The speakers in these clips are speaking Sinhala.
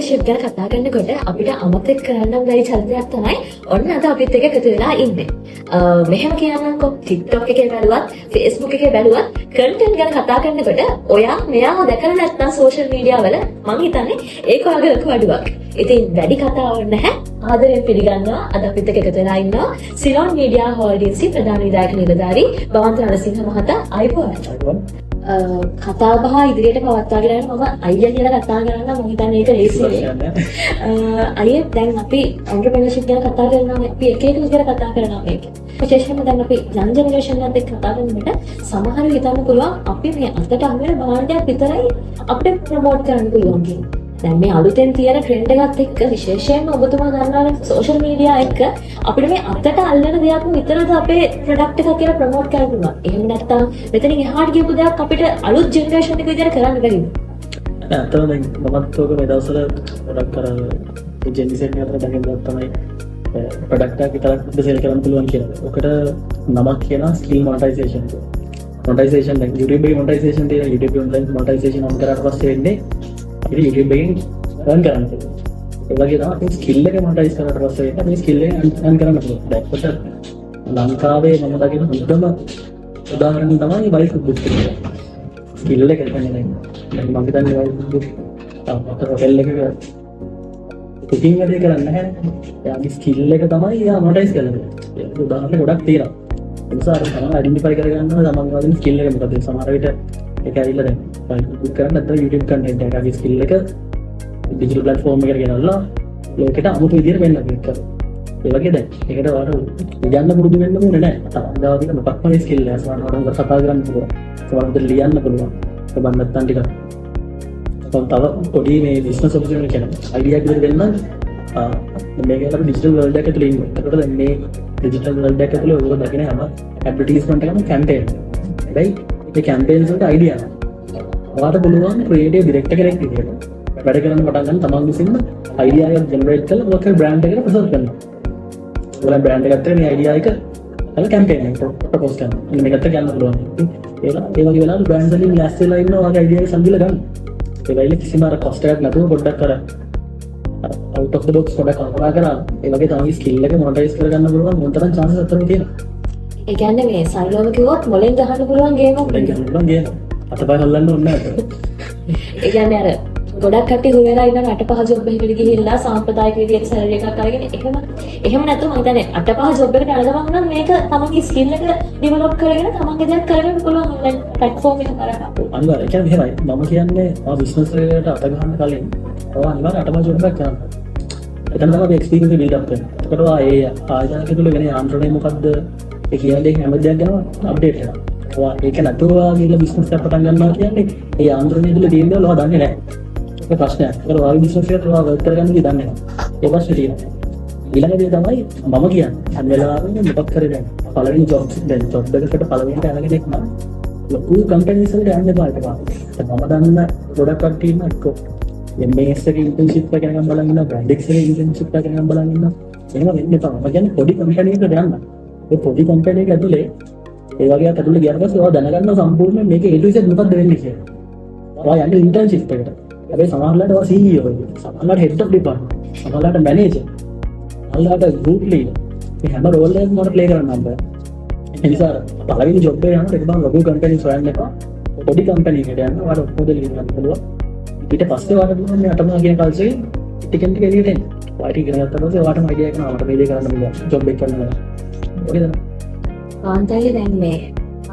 entrepreneurship ගැන කතා කරනකොට අපිට අමතක කරන්න බැරි චරිතයක් තමයි ඔන්න අද අපිත් එක්ක එකතු වෙලා ඉන්නේ. මෙහෙම කියන්නම්කො TikTok එකේ බැලුවත් Facebook එකේ බැලුවත් content ගැන කතා කරනකොට ඔයා මෙයාව දැකලා නැත්නම් social media වල මං හිතන්නේ ඒක වගේ ලොකු අඩුවක්. ඉතින් වැඩි කතාවක් නැහැ. ආදරයෙන් පිළිගන්නවා අද අපිත් එක්ක එකතු වෙලා ඉන්නවා සිලොන් මීඩියා හෝල්ඩින්ග්ස් ප්‍රධාන විධායක නිලධාරී භවන්ත රණසිංහ මහතා. අයිබෝන්. කතා බහ ඉදිරියට පවත්වාගෙන යන්න මම අයියා කියලා කතා කරන්න මම හිතන්නේ ඒක ලේසියි. අයියා දැන් අපි entrepreneurship ගැන කතා කරනවා අපි එක එක විදිහට කතා කරනවා මේක. විශේෂයෙන්ම දැන් අපි young generation එකත් එක්ක කතා කරනකොට සමහරව හිතන්න පුළුවන් අපි මේ අතට අහු වෙන භාණ්ඩයක් විතරයි අපිට ප්‍රොමෝට් කරන්න පුළුවන් කියන්නේ. දැන් මේ අලුතෙන් තියෙන ට්‍රෙන්ඩ් එකත් එක්ක විශේෂයෙන්ම ඔබතුමා දන්නවා සෝෂල් මීඩියා එක්ක අපිට මේ අතට අල්ලන දෙයක් විතරද අපේ ප්‍රොඩක්ට් එක කියලා ප්‍රොමෝට් කරන්න පුළුවන්. එහෙම නැත්නම් මෙතනින් එහාට ගියපු දෙයක් අපිට අලුත් ජෙනරේෂන් එක විදිහට කරන්න බැරිද? ඇත්තටම දැන් මමත් ඔක මේ දවස්වල ගොඩක් කරා මේ ජෙනරේෂන් එකට දැනෙන්නත් තමයි ප්‍රොඩක්ට් එකක් විතරක් සෙල් කරන්න පුළුවන් කියලා. ඔකට නමක් කියනවා ස්කිල් මොනටයිසේෂන් කියලා. මොනටයිසේෂන් දැන් YouTube එකේ මොනටයිසේෂන් තියෙනවා. YouTube online මොනටයිසේෂන් on කරාට පස්සේ වෙන්නේ අපිට YouTube එකෙන් earn කරන්න පුළුවන්. ඒ වගේ තමයි අපි ස්කිල් එක මොනටයිස් කරාට පස්සේ වෙන්නේ මේ ස්කිල් එක earn කරන්න පුළුවන්. දැක්කොට ලංකාවේ මම දකින හොඳම උදාහරණය තමයි වයිෆ් බුක් එක. ස්කිල් එක කියන්නේ දැන් මම හිතන්නේ වයිෆ් බුක් හොටෙල් එකක කුකින් වැඩේ කරන්නේ නැහැ. එයාගේ ස්කිල් එක තමයි එයා මොනටයිස් කරන්නේ. ඒක උදාහරණ ගොඩක් තියෙනවා. ඒ නිසා අර තමයි අයිඩෙන්ටිෆයි කරගන්න ඕන තමන් වගේ ස්කිල් එක මොකද සමහර විට ඒක ඇවිල්ලා දැන් Facebook කරන්න නැත්නම් YouTube content එකගේ ස්කිල් එක ඩිජිටල් ප්ලැට්ෆෝම් එකකට ගෙනල්ලා ලෝකෙට අමුතු විදියට වෙන්න කරනවා. ඒ වගේ දැන් ඒකට වාට ලියන්න පුරුදු වෙන්න ඕනේ නැහැ. තවදා වගේ මොකක් වගේ ස්කිල් එකක් සමහරවිට කතා කරන්න පුළුවන්. සමහරවිට ලියන්න පුළුවන්. ඒක බන් නැත්නම් ටිකක් තව පොඩි මේ බිස්නස් ඔපචුනිටි කියන අයිඩියා එකක් විදිහට දෙන්න මේක අපි ඩිජිටල් වර්ල්ඩ් එකකට ලින්ක් කරනවා. ඒකට දැන් මේ ඩිජිටල් වර්ල්ඩ් එක ඇතුලේ ඔයගොල්ලෝ දකින හැම ඇඩ්වර්ටයිස්මන්ට් එකම කැම්පේන්. හැබැයි මේ කැම්පේන්ස් වලට අයිඩියා ඔයාලට පුළුවන් ක්‍රියේටිව් ඩිරෙක්ටර් කෙනෙක් විදිහට වැඩ කරන්න පටන් ගන්න තමන් විසින්ම අයිඩියා එකක් ජෙනරේට් කරලා ඔයාගේ බ්‍රෑන්ඩ් එකට ප්‍රසන්ට් කරනවා. ඔයාලා බ්‍රෑන්ඩ් එකකට මේ අයිඩියා එක අර කැම්පේන් එක ප්‍රොපෝස් කරනවා. මේකට ගන්න පුළුවන්. ඒ වගේ වෙලාවල බ්‍රෑන්ඩ්ස් වලින් ලෑස්ති වෙලා ඉන්නවා ඔයාගේ අයිඩියා එක සම්බිල ගන්න. ඒ වෙලාවේ කිසිම අර කොස්ට් එකක් නැතුව පොඩ්ඩක් අර out of the box පොඩ්ඩක් කල්පනා කරා. ඒ වගේ තමයි ස්කිල් එක මොනටයිස් කරගන්න පුළුවන් මොනතරම් chance එකක් තියෙනවා. ඒ කියන්නේ මේ සරලව කිව්වොත් මොලෙන් ගහන්න පුළුවන් ගේම් එකක්. මොලෙන් ගහන්න පුළුවන් ගේම්. අතපය හොල්ලන්න ඕනේ නැහැ. ඒ කියන්නේ අර ගොඩක් කට්ටිය හොයලා ඉන්න අටපහ ජොබ් එකකට ගිහිල්ලා සාම්ප්‍රදායික විදිහට සැලරි එකක් අරගෙන එහෙම නැතුව මම හිතන්නේ අටපහ ජොබ් එකට යන ගමන් නම් මේක තමන්ගේ ස්කිල් එක ඩෙවලොප් කරගෙන තමන්ගේ දේක් කරගන්න පුළුවන් ඔන්ලයින් ප්ලැට්ෆෝම් එක කරා. අනිවාර්යයෙන් කියන්නේ එහෙමයි. මම කියන්නේ ආ බිස්නස් එකකට අත ගන්න කලින් ඔය අනිවාර්යයෙන් අටපහ ජොබ් එකක් කරන්න. එතන තමයි එක්ස්පීරියන්ස් එක බිල්ඩ් අප් කරන්නේ. ඒකට ඔය ආයතනක තුල වෙන යාන්ත්‍රණය මොකද්ද? ඒ කියන්නේ හැම දෙයක් ගැන අප්ඩේට් වෙනවා. ඔයා ඒක නැතුව ගිහලා බිස්නස් එකක් පටන් ගන්නවා කියන්නේ ඒ යාන්ත්‍රණය තුල තියෙන දේ ඔයා දන්නේ නැහැ. ඒක ප්‍රශ්නයක්. ඒකට ඔයාගේ බිස්නස් එකට ඔයා වර්ක් කරගන්න දේ දන්නේ නැහැ. ඒ ප්‍රශ්නේ තියෙනවා. ඊළඟ දේ තමයි මම කියන්නේ. අද වෙලාවෙම මොකක් කරේ දැන්. පළවෙනි ජොබ් එකකට පළවෙනිට අරගෙන එක්ම ලොකු කම්පැනිස් වලට යන්න එපා ඒක. මම දන්න ගොඩක් කට්ටිය ඉන්න එක්ක MS එකේ ඉන්ටර්න්ෂිප් එක කරගෙන බලන් ඉන්නවා, බ්‍රැන්ඩික්ස් එකේ ඉන්ටර්න්ෂිප් එක කරගෙන බලන් ඉන්නවා. එහෙම වෙන්න එපා. මම කියන්නේ පොඩි කම්පැනි එකකට යන්න. ඒ පොඩි කම්පැනි එක ඇතුලේ ඒ වගේ අතට ගියාට පස්සේ ඔයා දැනගන්න සම්පූර්ණයෙන් මේකේ A to Z මොකක්ද වෙන්නේ කියලා. ඔයා යන්නේ ඉන්ටර්න්ෂිප් එකට. හැබැයි සමහරවිට ඔයා CEO වෙයි. සමහරවිට හෙඩ් ඔෆ් ඩිපාර්ට්මන්ට්. සමහරවිට මැනේජර්. සමහරවිට ගෲප් ලීඩර්. මේ හැම රෝල් එකක්ම මට ප්ලේ කරන්න බෑ. ඒ නිසා පළවෙනි ජොබ් එක යනකොට ඒක බං ලොකු කම්පැනිස් හොයන්න එපා. පොඩි කම්පැනි එකකට යන්න ඔයාලට ඔක්කොම දේ ලියන්න පුළුවන්. ඊට පස්සේ ඔයාලට පුළුවන් මේ අටමා කියන කල්චර් එකෙන් ටිකෙන් ටික එළියට එන්න. ඔයාලට ඉගෙන ගත්තා පස්සේ ඔයාලටම අයිඩියා එකක් ආවම මේ දේ කරන්න පුළුවන්. ජොබ් එක කරන්න. ඔකේද? ආන්තයි දැන් මේ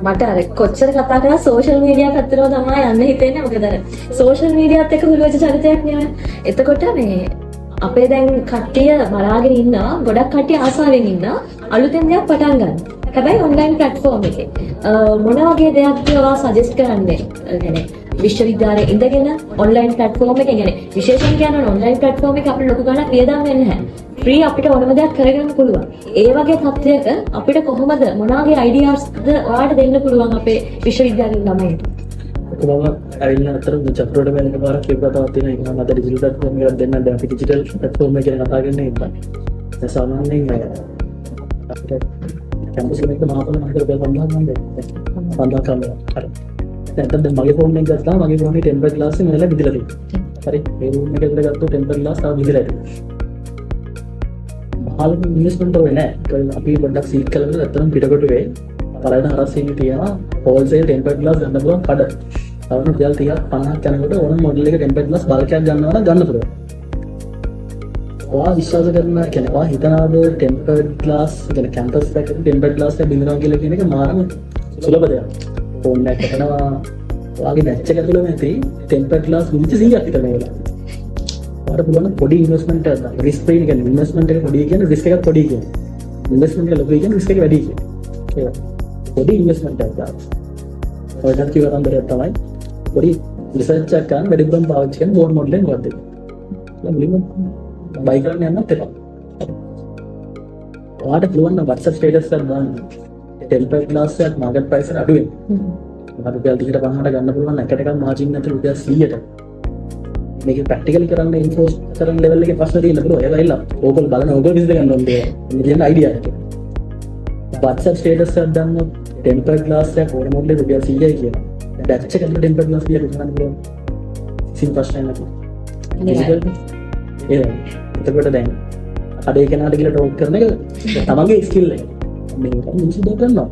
මට අර කොච්චර කතා කරා සෝෂල් මීඩියා පැත්තටම තමයි යන්න හිතෙන්නේ. මොකද අර සෝෂල් මීඩියාත් එක්ක හුරු වෙච්ච චරිතයක් නේ. එතකොට මේ අපේ දැන් කට්ටිය බලාගෙන ඉන්නවා, ගොඩක් කට්ටිය ආසාවෙන් ඉන්නවා අලුතෙන් දෙයක් පටන් ගන්න. හැබැයි ඔන්ලයින් ප්ලැට්ෆෝම් එකේ මොන වගේ දෙයක්ද ඔයා සජෙස්ට් කරන්නේ? يعني විශ්වවිද්‍යාලයේ ඉඳගෙන ඔන්ලයින් ප්ලැට්ෆෝම් එකේ يعني විශේෂයෙන් කියනවා ඔන්ලයින් ප්ලැට්ෆෝම් එක අපිට ලොකු ගණක් වියදම් වෙන්නේ නැහැ. ෆ්‍රී අපිට ඕනම දෙයක් කරගන්න පුළුවන්. ඒ වගේ තත්ත්වයක අපිට කොහොමද මොනවාගේ අයිඩියාස්ද ඔයාලට දෙන්න පුළුවන් අපේ විශ්වවිද්‍යාලයේ ළමයින්ට? කොහොමද ඇවිල්ලා අතර චක්‍රවල වෙන එකපාරක් කියපුවා තවත් තියෙන එක මම අද ඩිජිටල් ප්ලැට්ෆෝම් එකක් දෙන්න දැන් අපි ඩිජිටල් ප්ලැට්ෆෝම් එක ගැන කතා කරන්නේ ඉතින්. දැන් සාමාන්‍යයෙන් අපිට කැම්පස් එකේ මහපොළ මම කරපු 5000 නම් දෙන්නේ. 5000 කම. හරි. දැන් මගේ ෆෝන් එක ගත්තා මගේ ෆෝන් එකේ ටෙම්පර් ග්ලාස් එක මෙතන විදිලා තියෙනවා. හරි මේ රූම් එක ඇතුලේ ගත්තොත් ටෙම්පර් ග්ලාස් තව විදිහට ඇති මහලු ඉන්වෙස්ට්මන්ට් වෙන්නේ නැහැ අපි පොඩ්ඩක් සීට් කරලා නැත්නම් පිටකොට වෙයි පළවෙනි හරස් එකේ තියෙනවා හෝල්සේල් ටෙම්පර් ග්ලාස් ගන්න පුළුවන් කඩ තවන රුපියල් 30ක් 50ක් යනකොට ඕනම මොඩල් එක ටෙම්පර් ග්ලාස් බල්ක් එකක් ගන්නවා නම් ගන්න පුළුවන් ඔයා විශ්වාස කරන කියන්නේ ඔයා හිතනවාද ටෙම්පර් ග්ලාස් කියන්නේ කැම්පස් එකේ ටෙම්පර් ග්ලාස් එක බින්දනවා කියලා කියන එක මාරම සුලභ දෙයක් ෆෝන් එකක් කරනවා ඔයාගේ බැච් එක ඇතුළේ නැති ටෙම්පර් ග්ලාස් 100ක් විතර මේ වෙලාව ඔයාට පුළුවන් පොඩි ඉන්වෙස්ට්මන්ට් එකක් දාන්න රිස්ක් ප්‍රීන් කියන්නේ ඉන්වෙස්ට්මන්ට් එක පොඩි කියන්නේ රිස්ක් එකක් පොඩි කියන්නේ ඉන්වෙස්ට්මන්ට් එක ලොකු කියන්නේ රිස්ක් එක වැඩි කියන්නේ ඒක පොඩි ඉන්වෙස්ට්මන්ට් එකක් දාන්න ඔයාට කිව්ව අතරේ තමයි පොඩි රිසර්ච් එකක් කරන් වැඩිපුරම පාවිච්චි කරන බෝඩ් මොඩල් එක මොකක්ද ඒක මුලින්ම බයි කරන්න යන්නත් එපා ඔයාට පුළුවන් නම් WhatsApp ස්ටේටස් එකක් දාන්න ටෙම්පර් ග්ලාස් එකක් මාකට් ප්‍රයිස් එක අඩුවෙන් රුපියල් 30ට 50ට ගන්න පුළුවන් එකට එකක් මාජින් නැතුව රුපියල් 100ට මේක ප්‍රැක්ටිකලි කරන්න ඉන්ෆෝස් කරන ලෙවල් එකේ ප්‍රශ්න තියෙන බro ඒක ඇවිල්ලා ඕගොල්ලෝ බලන ඕගොල්ලෝ විසිට ගන්න ඕනේ මේ කියන අයිඩියා එක WhatsApp ස්ටේටස් එකක් දාන්න ටෙම්පර් ග්ලාස් එකක් ඕන මොඩල් එක රුපියල් 100යි කියලා දැන් බැච් එකකට ටෙම්පර් ග්ලාස් 100ට ගන්න පුළුවන් සිම් ප්‍රශ්නයක් නැතුව එතකොට දැන් අඩේ කෙනාට කියලා ටෝක් කරන එක තමන්ගේ ස්කිල් එක මේක මිනිස්සු දෙයක් ගන්නවා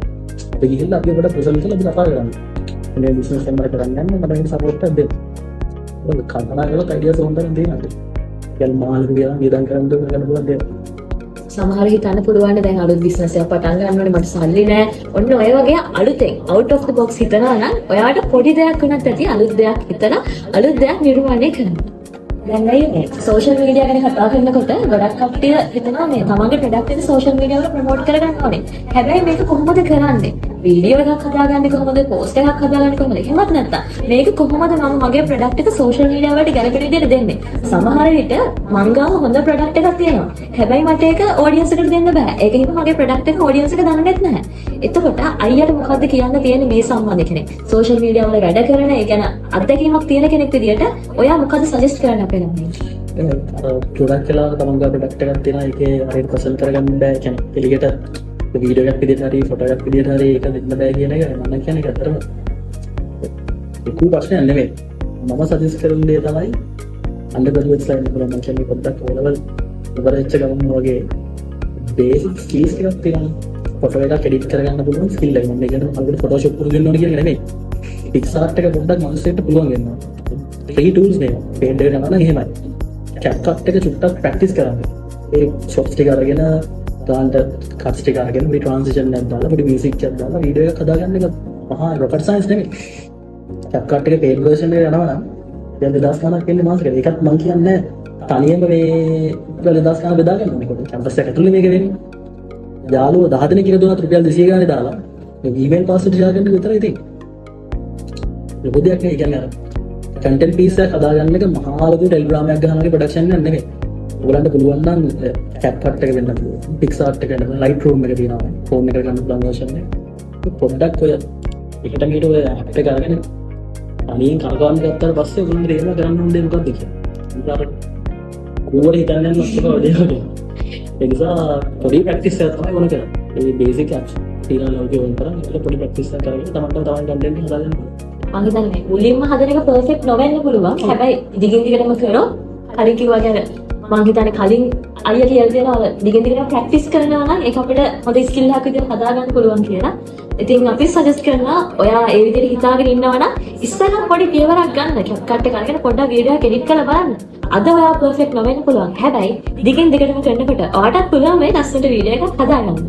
අපි ගිහිල්ලා අපි අපිට ප්‍රොසල් කරලා අපි කතා කරන්නේ මේ බිස්නස් එක මට කරන්න යන්න මට මේක සපෝට් එකක් දෙන්න ඔය කල්පනා කරලා අයිඩියාස් හොඳට දෙන්න යල් මාල් කියලා වියදම් කරන්න ගන්න පුළුවන් දෙයක් සමහර හිතන්න පුළුවන් දැන් අලුත් බිස්නස් එකක් පටන් ගන්න ඕනේ මට සල්ලි නැහැ ඔන්න ඔය වගේ අලුතෙන් out of the box හිතනවා නම් ඔයාට පොඩි දෙයක් වුණත් ඇති අලුත් දෙයක් හිතලා අලුත් දෙයක් නිර්මාණය කරන්න දැන් අයියේ සෝෂල් මීඩියා ගැන කතා කරනකොට ගොඩක් කට්ටිය හිතනවා මේ තමන්ගේ ප්‍රොඩක්ට් එක සෝෂල් මීඩියා වල ප්‍රොමෝට් කරගන්න ඕනේ. හැබැයි මේක කොහොමද කරන්නේ? වීඩියෝ එකක් හදාගන්නේ කොහොමද? පෝස්ට් එකක් හදාගන්නේ කොහොමද? එහෙමත් නැත්නම් මේක කොහොමද මම මගේ ප්‍රොඩක්ට් එක සෝෂල් මීඩියා වලට ගැලපෙන විදිහට දෙන්නේ? සමහර විට මං ගාව හොඳ ප්‍රොඩක්ට් එකක් තියෙනවා. හැබැයි මට ඒක ඔඩියන්ස් එකට දෙන්න බෑ. ඒක හින්දා මගේ ප්‍රොඩක්ට් එක ඔඩියන්ස් එක දන්නේත් නැහැ. එතකොට අයියට මොකද්ද කියන්න තියෙන්නේ මේ සම්බන්ධ කෙනෙක්? සෝෂල් මීඩියා වල වැඩ කරන, ඒ කියන්නේ අත්දැකීමක් තියෙන කෙනෙක් විදිහට ඔයා මොකද්ද සජෙස්ට් කරන්න අපේ ළමයින්ට? ගොඩක් වෙලාවට තමන්ගේ ප්‍රොඩක්ට් එකක් තියෙනවා ඒකේ හරියට ප්‍රසන්ට් කරගන්න බෑ කියන්නේ එළියට වීඩියෝ එකක් විදිහට හරි ෆොටෝ එකක් විදිහට හරි ඒක දෙන්න බෑ කියන එක මම කියන්නේ ඒක ඇත්තටම ලොකු ප්‍රශ්නයක් නෙමෙයි මම සජෙස්ට් කරන දේ තමයි අන්ඩර්ග්‍රැජුවේට් ස්ලයිඩ් එක මම කියන්නේ පොඩ්ඩක් O level ඉවර වෙච්ච ගමන් වගේ බේසික් ස්කිල්ස් ටිකක් තියෙනවා ෆොටෝ එකක් එඩිට් කරගන්න පුළුවන් ස්කිල් එක මම කියන්නේ අපිට ෆොටෝෂොප් පුරුදු වෙන්න ඕනේ කියන එක නෙමෙයි පික්සාර්ට් එක පොඩ්ඩක් මනසට පුළුවන් වෙනවා ෆ්‍රී ටූල්ස් නේ පේන්ට් එක කරනවා නම් එහෙමයි CapCut එක චුට්ටක් ප්‍රැක්ටිස් කරන්න. ඒ ෂොට්ස් ටික අරගෙන ගානට කට්ස් ටික අරගෙන පොඩි ට්‍රාන්සිෂන් එකක් දාලා පොඩි මියුසික් එකක් දාලා වීඩියෝ එකක් හදාගන්න එක මහා රොකට් සයන්ස් නෙමෙයි. CapCut එක පේඩ් වර්ෂන් එකට යනවා නම් දැන් 2000 ගණක් වෙන්නේ මාසෙකට. ඒකත් මම කියන්නේ තනියම මේ 2000 ගණන් බෙදා ගන්න ඕනේ. කැම්පස් එක ඇතුලේ මේක වෙන්නේ. යාළුවෝ 10 දෙනෙක් කියලා දුන්නත් රුපියල් 200 ගානේ දාලා මේ ඊමේල් පාස්වර්ඩ් දාගන්න විතරයි තියෙන්නේ. ලොකු දෙයක් නෙවෙයි කියන්නේ අර කන්ටෙන්ට් පීස් එකක් හදාගන්න එක මහා ලොකු ටෙලිග්‍රෑම් එකක් ගහනවාගේ ප්‍රොඩක්ෂන් එකක් නෙමෙයි. ඔයගලන්ට පුළුවන් නම් CapCut එක වෙන්න පුළුවන්. PixArt එක වෙන්න Lightroom එක තියෙනවා. ෆෝන් එකකට ගන්න පුළුවන් version එක. පොඩ්ඩක් ඔය එකට මීට ඔය ඇප් එක අරගෙන අනින් කරගන්න ගත්තාට පස්සේ ඔයගොල්ලෝ තේරෙනවා කරන්න ඕනේ මොකක්ද කියලා. ඒක කෝඩ් හිතන්න යන මොකද වගේ. ඒ නිසා පොඩි ප්‍රැක්ටිස් එකක් තමයි ඕන කරන්නේ. ඒ බේසික් ඇප්ස් තියෙනවා ලෝකේ වුණ තරම් ඒක පොඩි ප්‍රැක්ටිස් එකක් කරගෙන තමන්ට කන්ටෙන්ට් හදාගන්න. මම හිතන්නේ මුලින්ම හදන එක පර්ෆෙක්ට් නොවෙන්න පුළුවන්. හැබැයි දිගින් දිගටම කරොත් හරි කිව්වා ගැන මම හිතන්නේ කලින් අයියා කියලා දෙනවා දිගින් දිගටම ප්‍රැක්ටිස් කරනවා නම් ඒක අපිට හොඳ ස්කිල් එකක් විදිහට හදාගන්න පුළුවන් කියලා. ඉතින් අපි සජෙස්ට් කරනවා ඔයා ඒ විදිහට හිතාගෙන ඉන්නවා නම් ඉස්සරහ පොඩි පියවරක් ගන්න. CapCut එක අරගෙන පොඩ්ඩක් වීඩියෝ එක එඩිට් කරලා බලන්න. අද ඔයා පර්ෆෙක්ට් නොවෙන්න පුළුවන්. හැබැයි දිගින් දිගටම කරනකොට ඔයාටත් පුළුවන් මේ ලස්සනට වීඩියෝ එකක් හදාගන්න.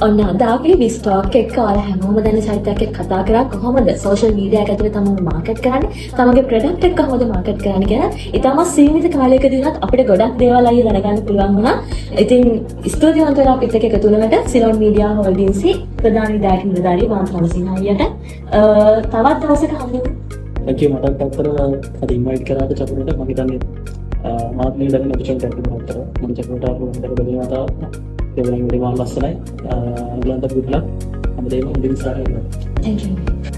ඔන්න අද අපි විස්ටෝක් එක්ක ඔයාලා හැමෝම දන්න චරිතයක් එක්ක කතා කරා කොහොමද සෝෂල් මීඩියා එක ඇතුලේ තමන්ව මාකට් කරන්නේ තමන්ගේ ප්‍රොඩක්ට් එක කොහොමද මාකට් කරන්නේ කියලා ඉතාමත් සීමිත කාලයකදී උනත් අපිට ගොඩක් දේවල් අයිය දැනගන්න පුළුවන් වුණා. ඉතින් ස්තුතිවන්ත වෙලා අපිත් එක්ක එකතු වුණාට සිලොන් මීඩියා හෝල්ඩින්ග්ස් ප්‍රධාන විධායක නිලධාරී මාන්ත්‍රාලසිංහ අයියට තවත් දවසක හම්බෙමු. Thank you මටත් අත්තර අද ඉන්වයිට් කරාට චතුරට මම හිතන්නේ මාත් මේ දැන් ඔපචුනිටි එකක් දුන්නා. මම චතුරට ආපු හොඳට බැලුවා තා ඒවලින් වැඩි මාල් ලස්සනයි. අනුලන්ට good luck. හැමදේම හොඳින් ඉස්සරහට යන්න. Thank you.